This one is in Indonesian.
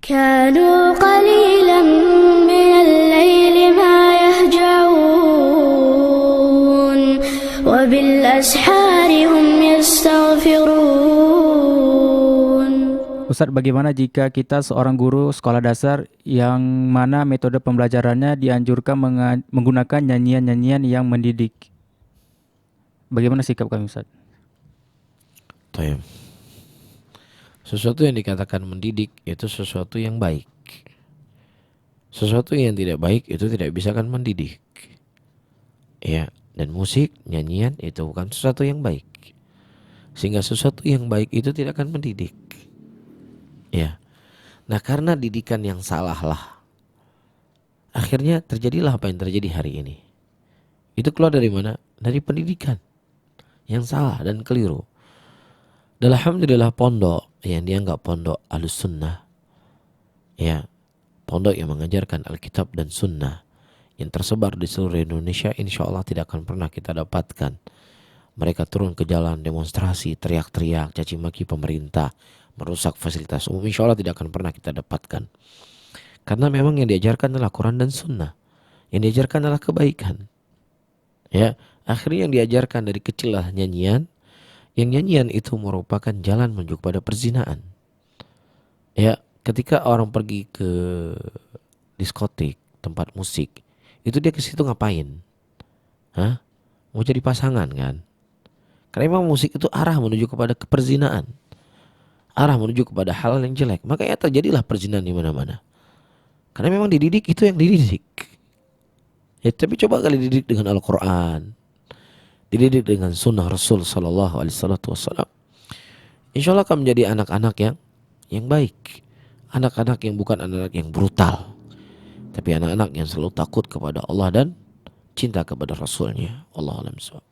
كانوا قليلا من الليل ما يهجعون وبالأسحار هم يستغفرون. Ustadz, bagaimana jika kita seorang guru sekolah dasar yang mana metode pembelajarannya dianjurkan menggunakan nyanyian-nyanyian yang mendidik? Bagaimana sikap kami, Ustadz? Tayyib. Sesuatu yang dikatakan mendidik itu sesuatu yang baik. Sesuatu yang tidak baik itu tidak bisa kan mendidik. Ya, dan musik, nyanyian itu bukan sesuatu yang baik. Sehingga sesuatu yang baik itu tidak akan mendidik. Ya. Nah, karena didikan yang salah lah, akhirnya terjadilah apa yang terjadi hari ini. Itu keluar dari mana? Dari pendidikan yang salah dan keliru. Dan alhamdulillah pondok yang dianggap pondok Ahlussunnah, ya, pondok yang mengajarkan Alkitab dan Sunnah yang tersebar di seluruh Indonesia, insya Allah tidak akan pernah kita dapatkan mereka turun ke jalan demonstrasi, teriak-teriak, caci maki pemerintah, merusak fasilitas umum. Insya Allah tidak akan pernah kita dapatkan. Karena memang yang diajarkan adalah Quran dan Sunnah, yang diajarkan adalah kebaikan. Ya, akhirnya yang diajarkan dari kecil lah nyanyian. Yang nyanyian itu merupakan jalan menuju kepada perzinaan. Ya, ketika orang pergi ke diskotik, tempat musik, itu dia ke situ ngapain? Hah? Mau jadi pasangan kan? Karena memang musik itu arah menuju kepada keperzinaan, arah menuju kepada hal yang jelek. Makanya terjadilah perzinahan di mana-mana. Karena memang dididik itu yang dididik. Ya, tapi coba kali dididik dengan Al-Quran, dididik dengan sunnah Rasul Sallallahu Alaihi Wasallam, insya Allah akan menjadi anak-anak yang baik, anak-anak yang bukan anak-anak yang brutal, tapi anak-anak yang selalu takut kepada Allah dan cinta kepada Rasulnya. Allahu a'lam bishawab.